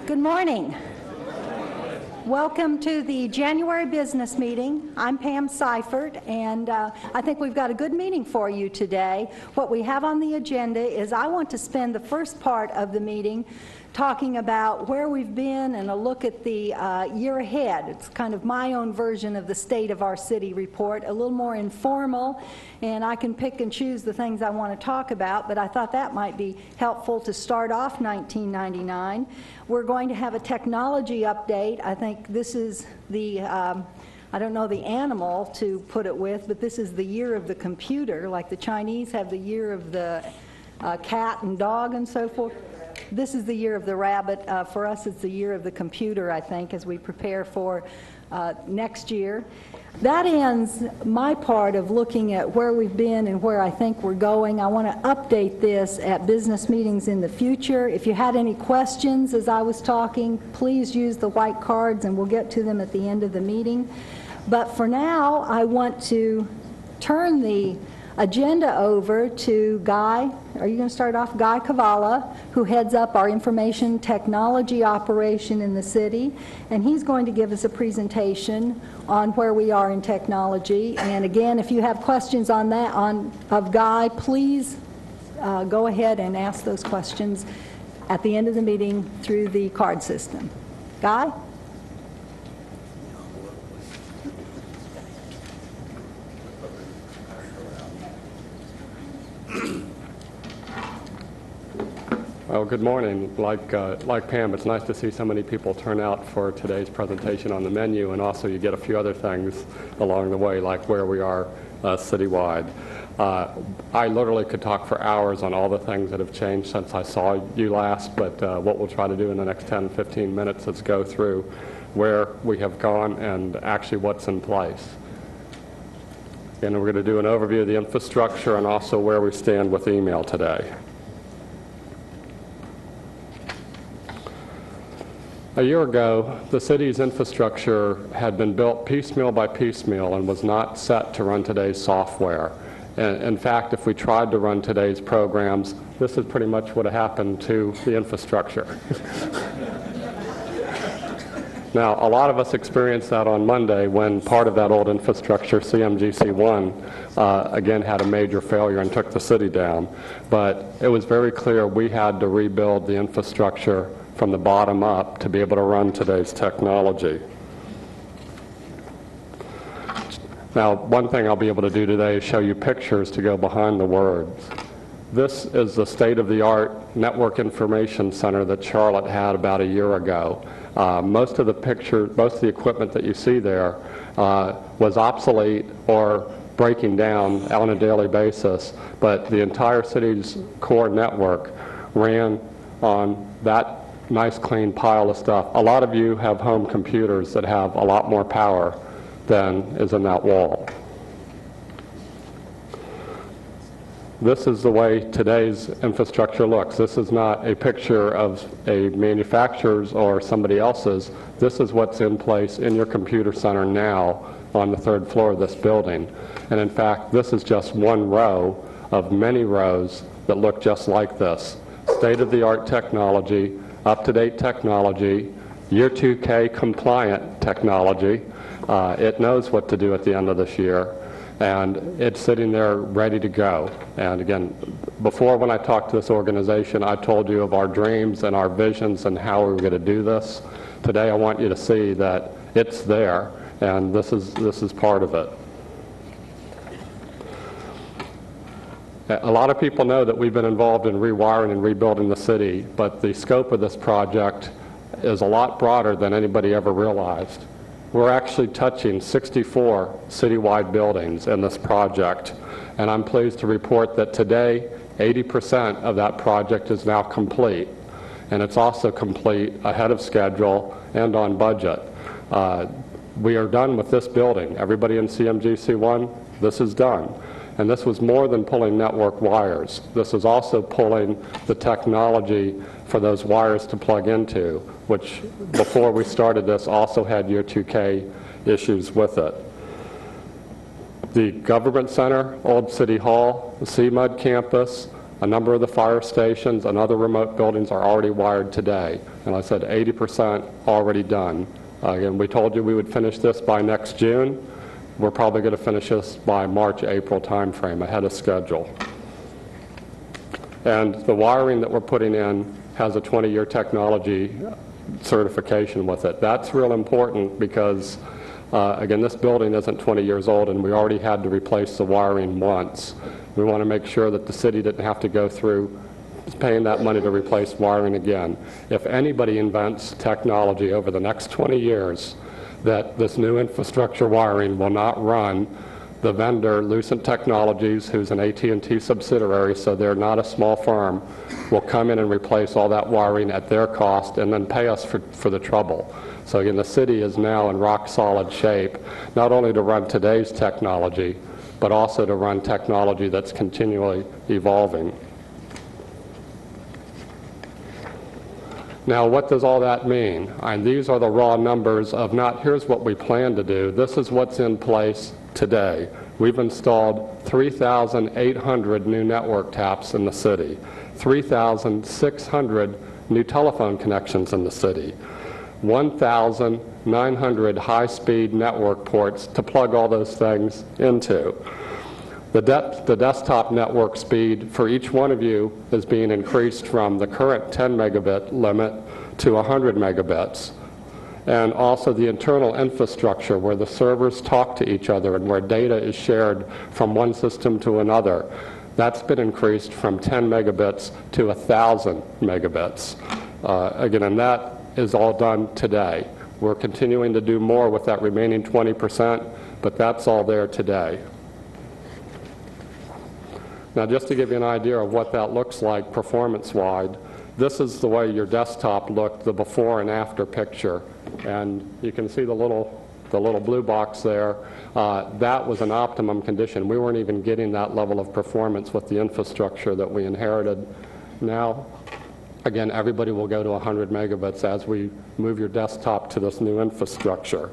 Good morning. Welcome to the January business meeting. I'm Pam Seifert, and I think we've got a good meeting for you today. What we have on the agenda is I want to spend the first part of the meeting talking about where we've been and a look at the year ahead. It's kind of my own version of the State of Our City report, a little more informal, and I can pick and choose the things I want to talk about, but I thought that might be helpful to start off 1999. We're going to have a technology update. I think this is the I don't know the animal to put it with, but this is the year of the computer, like the Chinese have the year of the cat and dog and so forth. This is the year of the rabbit. For us, it's the year of the computer, I think, as we prepare for next year. That ends my part of looking at where we've been and where I think we're going. I want to update this at business meetings in the future. If you had any questions as I was talking, please use the white cards and we'll get to them at the end of the meeting. But for now, I want to turn the agenda over to Guy. Are you going to start off? Guy Cavallo, who heads up our information technology operation in the city, and he's going to give us a presentation on where we are in technology. And again, if you have questions on that of Guy, please go ahead and ask those questions at the end of the meeting through the card system. Guy? Oh, good morning. Like Pam, it's nice to see so many people turn out for today's presentation on the menu, and also you get a few other things along the way, like where we are citywide. I literally could talk for hours on all the things that have changed since I saw you last, but what we'll try to do in the next 10, 15 minutes is go through where we have gone and actually what's in place. And we're going to do an overview of the infrastructure and also where we stand with email today. A year ago, the city's infrastructure had been built piecemeal by piecemeal and was not set to run today's software. And in fact, if we tried to run today's programs, this is pretty much what happened to the infrastructure. Now, a lot of us experienced that on Monday when part of that old infrastructure, CMGC1, again had a major failure and took the city down. But it was very clear we had to rebuild the infrastructure from the bottom up to be able to run today's technology. Now, one thing I'll be able to do today is show you pictures to go behind the words. This is the state-of-the-art network information center that Charlotte had about a year ago. Most of the equipment that you see there was obsolete or breaking down on a daily basis, but the entire city's core network ran on that nice clean pile of stuff. A lot of you have home computers that have a lot more power than is in that wall. This is the way today's infrastructure looks. This is not a picture of a manufacturer's or somebody else's. This is what's in place in your computer center now on the third floor of this building. And in fact, this is just one row of many rows that look just like this. State-of-the-art technology, up-to-date technology, year 2K compliant technology. It knows what to do at the end of this year, and it's sitting there ready to go. And again, before when I talked to this organization, I told you of our dreams and our visions and how we were going to do this. Today I want you to see that it's there, and this is part of it. A lot of people know that we've been involved in rewiring and rebuilding the city, but the scope of this project is a lot broader than anybody ever realized. We're actually touching 64 citywide buildings in this project, and I'm pleased to report that today 80% of that project is now complete, and it's also complete ahead of schedule and on budget. We are done with this building. Everybody in CMGC1, this is done. And this was more than pulling network wires. This was also pulling the technology for those wires to plug into, which before we started this also had year 2K issues with it. The Government Center, Old City Hall, the CMUD campus, A number of the fire stations and other remote buildings are already wired today. And I said 80% already done. Again, we told you we would finish this by next June. We're probably going to finish this by March, April timeframe, ahead of schedule. And the wiring that we're putting in has a 20-year technology certification with it. That's real important because, again, this building isn't 20 years old and we already had to replace the wiring once. We want to make sure that the city didn't have to go through paying that money to replace wiring again. If anybody invents technology over the next 20 years that this new infrastructure wiring will not run, the vendor, Lucent Technologies, who's an AT&T subsidiary, so they're not a small firm, will come in and replace all that wiring at their cost and then pay us for the trouble. So again, the city is now in rock solid shape, not only to run today's technology, but also to run technology that's continually evolving. Now, what does all that mean? And these are the raw numbers of not, here's what we plan to do, this is what's in place today. We've installed 3,800 new network taps in the city, 3,600 new telephone connections in the city, 1,900 high-speed network ports to plug all those things into. The desktop network speed for each one of you is being increased from the current 10 megabit limit to 100 megabits. And also the internal infrastructure where the servers talk to each other and where data is shared from one system to another. That's been increased from 10 megabits to 1,000 megabits. Again, and that is all done today. We're continuing to do more with that remaining 20%, but that's all there today. Now, just to give you an idea of what that looks like performance-wide, this is the way your desktop looked, the before and after picture. And you can see the little blue box there. That was an optimum condition. We weren't even getting that level of performance with the infrastructure that we inherited. Now, again, everybody will go to 100 megabits as we move your desktop to this new infrastructure.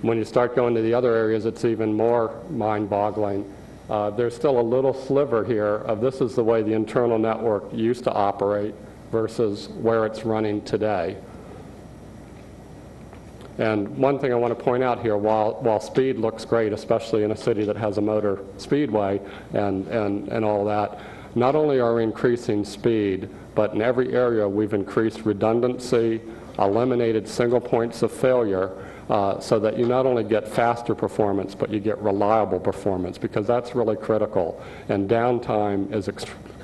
When you start going to the other areas, it's even more mind-boggling. There's still a little sliver here of this is the way the internal network used to operate versus where it's running today. And one thing I want to point out here, while speed looks great, especially in a city that has a motor speedway and all that, not only are we increasing speed, but in every area we've increased redundancy, eliminated single points of failure, so that you not only get faster performance, but you get reliable performance, because that's really critical. And downtime is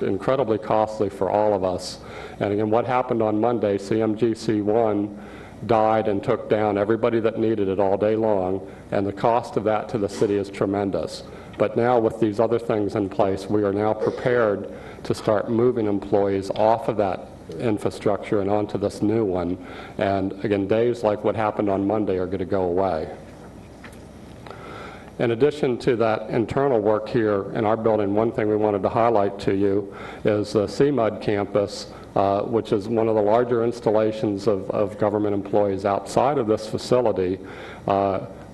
incredibly costly for all of us. And again, what happened on Monday, CMGC1 died and took down everybody that needed it all day long, and the cost of that to the city is tremendous. But now with these other things in place, we are now prepared to start moving employees off of that infrastructure and onto this new one. And again, days like what happened on Monday are going to go away. In addition to that internal work here in our building, one thing we wanted to highlight to you is the CMUD campus, which is one of the larger installations of government employees outside of this facility.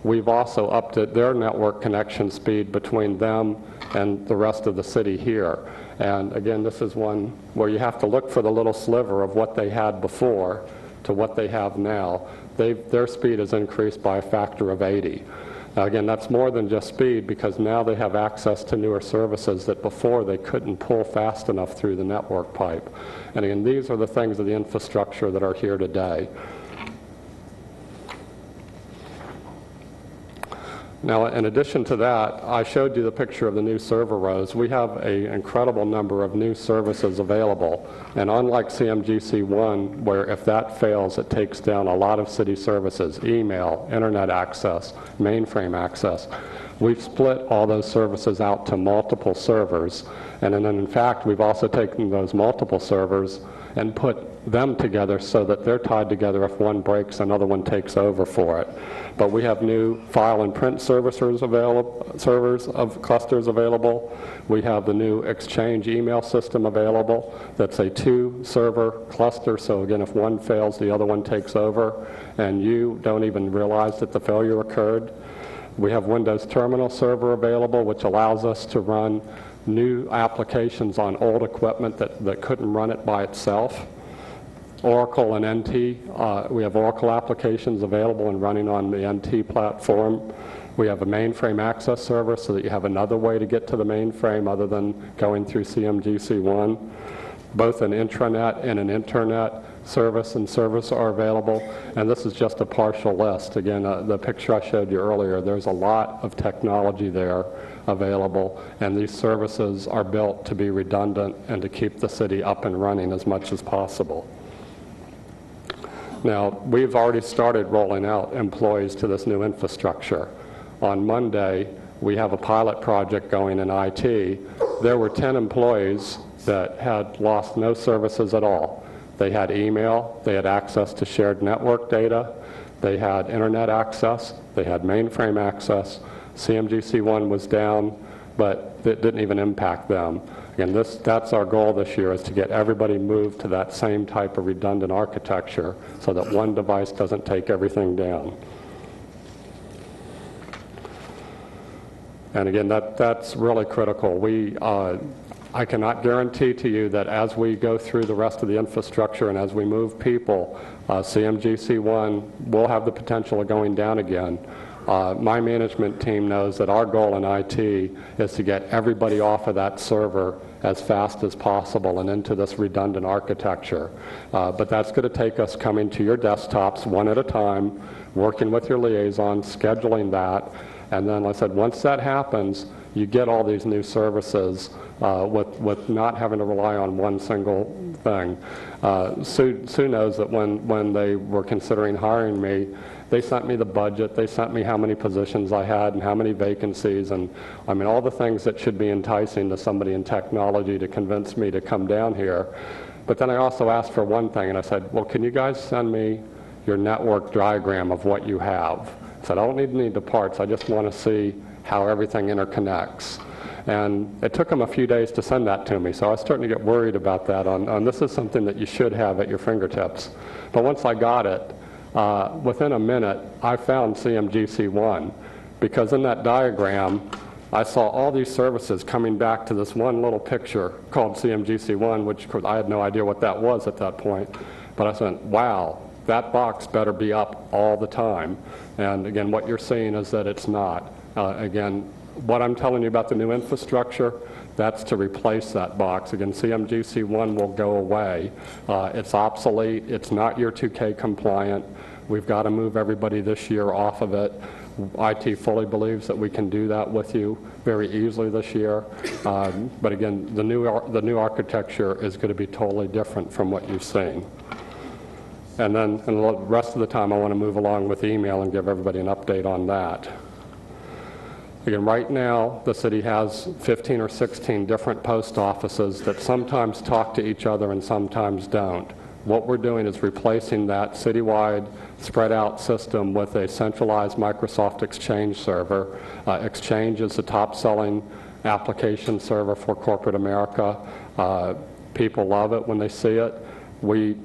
We've also upped their network connection speed between them and the rest of the city here. And again, this is one where you have to look for the little sliver of what they had before to what they have now. Their speed has increased by a factor of 80. Now again, that's more than just speed, because now they have access to newer services that before they couldn't pull fast enough through the network pipe. And again, these are the things of the infrastructure that are here today. Now, in addition to that, I showed you the picture of the new server rows. We have an incredible number of new services available. And unlike CMGC1, where if that fails, it takes down a lot of city services, email, internet access, mainframe access, we've split all those services out to multiple servers. And then, in fact, we've also taken those multiple servers and put them together so that they're tied together. If one breaks, another one takes over for it. But we have new file and print clusters available. We have the new Exchange email system available. That's a 2-server cluster, so again, if one fails, the other one takes over, and you don't even realize that the failure occurred. We have Windows Terminal Server available, which allows us to run new applications on old equipment that couldn't run it by itself. Oracle and NT, we have Oracle applications available and running on the NT platform. We have a mainframe access server so that you have another way to get to the mainframe other than going through CMGC1. Both an intranet and an internet service and service are available, and this is just a partial list. Again, the picture I showed you earlier, there's a lot of technology there available, and these services are built to be redundant and to keep the city up and running as much as possible. Now, we've already started rolling out employees to this new infrastructure. On Monday, we have a pilot project going in IT. There were 10 employees that had lost no services at all. They had email, they had access to shared network data, they had internet access, they had mainframe access. CMGC1 was down, but it didn't even impact them. Again, that's our goal this year, is to get everybody moved to that same type of redundant architecture so that one device doesn't take everything down. And again, that's really critical. I cannot guarantee to you that as we go through the rest of the infrastructure and as we move people, CMGC1 will have the potential of going down again. My management team knows that our goal in IT is to get everybody off of that server as fast as possible and into this redundant architecture. But that's going to take us coming to your desktops one at a time, working with your liaisons, scheduling that, and then, like I said, once that happens, you get all these new services with not having to rely on one single thing. Sue knows that when they were considering hiring me, they sent me the budget, they sent me how many positions I had and how many vacancies, and I mean all the things that should be enticing to somebody in technology to convince me to come down here. But then I also asked for one thing, and I said, well, can you guys send me your network diagram of what you have? I said, I don't need the parts, I just want to see how everything interconnects. And it took them a few days to send that to me, so I was starting to get worried about that on this is something that you should have at your fingertips. But once I got it, within a minute, I found CMGC1, because in that diagram, I saw all these services coming back to this one little picture called CMGC1, which I had no idea what that was at that point. But I said, wow, that box better be up all the time. And again, what you're seeing is that it's not. Again, what I'm telling you about the new infrastructure, that's to replace that box. Again, CMGC1 will go away. It's obsolete. It's not Year 2K compliant. We've got to move everybody this year off of it. IT fully believes that we can do that with you very easily this year. But again, the new architecture is going to be totally different from what you've seen. And then the rest of the time, I want to move along with email and give everybody an update on that. Again, right now, the city has 15 or 16 different post offices that sometimes talk to each other and sometimes don't. What we're doing is replacing that citywide spread out system with a centralized Microsoft Exchange server. Exchange is the top selling application server for corporate America. People love it when they see it. We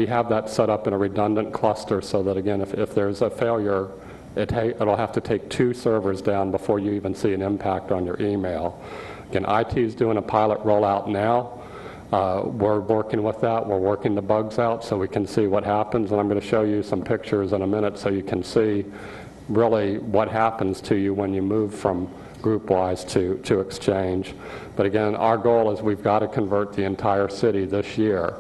have that set up in a redundant cluster so that, again, if there's a failure, it'll have to take 2 servers down before you even see an impact on your email. Again, IT is doing a pilot rollout now. We're working with that. We're working the bugs out so we can see what happens. And I'm going to show you some pictures in a minute so you can see really what happens to you when you move from GroupWise to Exchange. But again, our goal is we've got to convert the entire city this year.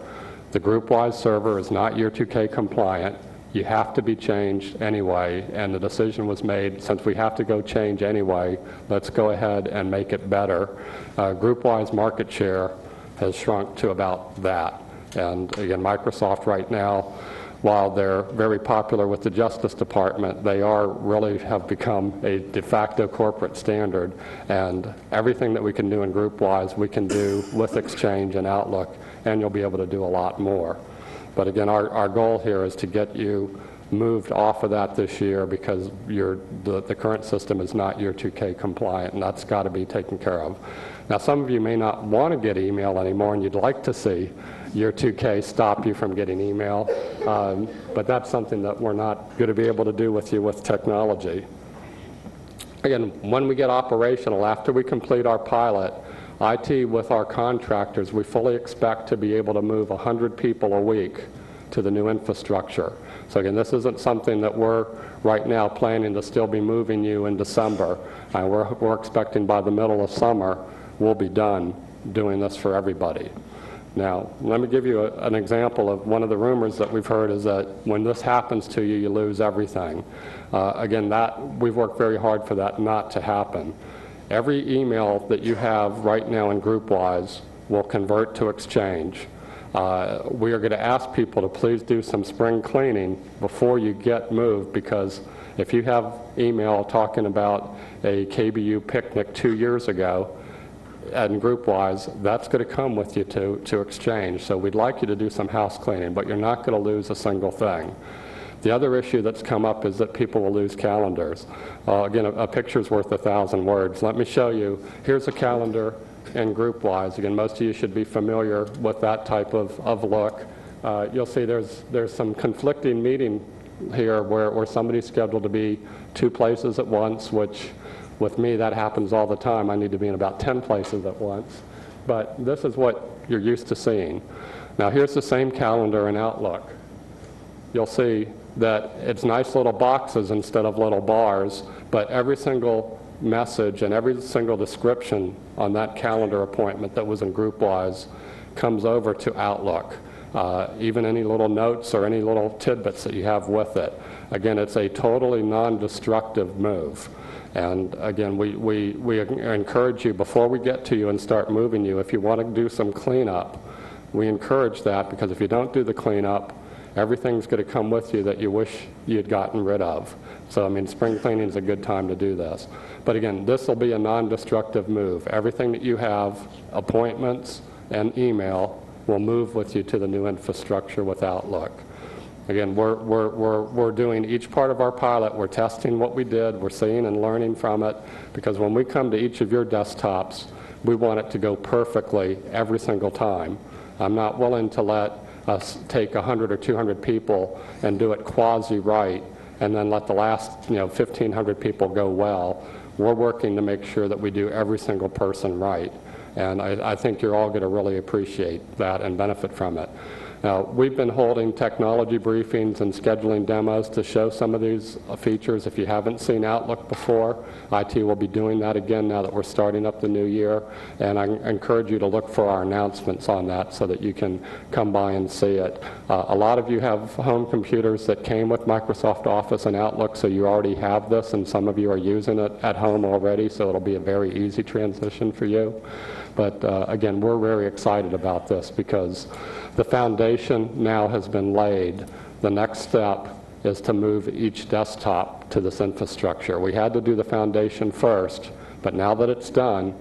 The GroupWise server is not Year 2K compliant. You have to be changed anyway, and the decision was made, since we have to go change anyway, let's go ahead and make it better. GroupWise market share has shrunk to about that. And again, Microsoft right now, while they're very popular with the Justice Department, they really have become a de facto corporate standard, and everything that we can do in GroupWise, we can do with Exchange and Outlook, and you'll be able to do a lot more. But again, our goal here is to get you moved off of that this year, because the current system is not Year 2K compliant, and that's got to be taken care of. Now, some of you may not want to get email anymore, and you'd like to see Year 2K stop you from getting email, but that's something that we're not going to be able to do with you with technology. Again, when we get operational, after we complete our pilot, IT with our contractors, we fully expect to be able to move 100 people a week to the new infrastructure. So again, this isn't something that we're right now planning to still be moving you in December. We're expecting by the middle of summer, we'll be done doing this for everybody. Now, let me give you an example of one of the rumors that we've heard is that when this happens to you, you lose everything. Again, we've worked very hard for that not to happen. Every email that you have right now in GroupWise will convert to Exchange. We are going to ask people to please do some spring cleaning before you get moved, because if you have email talking about a KBU picnic 2 years ago, and GroupWise, that's going to come with you to Exchange. So we'd like you to do some house cleaning, but you're not going to lose a single thing. The other issue that's come up is that people will lose calendars. Again, a picture's worth 1,000 words. Let me show you. Here's a calendar in GroupWise. Again, most of you should be familiar with that type of look. You'll see there's some conflicting meeting here where somebody's scheduled to be 2 places at once, which with me, that happens all the time. I need to be in about 10 places at once. But this is what you're used to seeing. Now, here's the same calendar in Outlook. You'll see that it's nice little boxes instead of little bars, but every single message and every single description on that calendar appointment that was in GroupWise comes over to Outlook. Even any little notes or any little tidbits that you have with it. Again, it's a totally non-destructive move. And again, we encourage you, before we get to you and start moving you, if you want to do some cleanup, we encourage that, because if you don't do the cleanup, everything's going to come with you that you wish you had gotten rid of. So, I mean, spring cleaning is a good time to do this. But again, this will be a non-destructive move. Everything that you have, appointments and email, will move with you to the new infrastructure with Outlook. Again, we're doing each part of our pilot. We're testing what we did. We're seeing and learning from it, because when we come to each of your desktops, we want it to go perfectly every single time. I'm not willing to let us take 100 or 200 people and do it quasi-right and then let the last 1,500 people go well. We're working to make sure that we do every single person right. And I think you're all going to really appreciate that and benefit from it. Now, we've been holding technology briefings and scheduling demos to show some of these features. If you haven't seen Outlook before, IT will be doing that again now that we're starting up the new year. And I encourage you to look for our announcements on that so that you can come by and see it. A lot of you have home computers that came with Microsoft Office and Outlook, so you already have this, and some of you are using it at home already, so it'll be a very easy transition for you. But again, we're very excited about this because the foundation now has been laid. The next step is to move each desktop to this infrastructure. We had to do the foundation first, but now that it's done,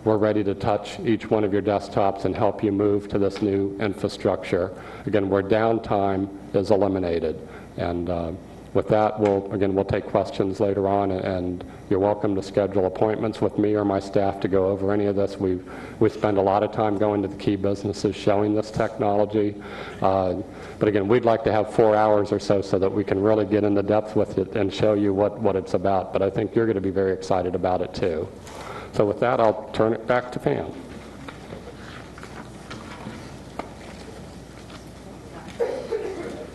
we're ready to touch each one of your desktops and help you move to this new infrastructure. Again, where downtime is eliminated. And with that, we'll take questions later on, and you're welcome to schedule appointments with me or my staff to go over any of this. We spend a lot of time going to the key businesses showing this technology. But again, we'd like to have 4 hours or so that we can really get into depth with it and show you what it's about. But I think you're going to be very excited about it too. So with that, I'll turn it back to Pam.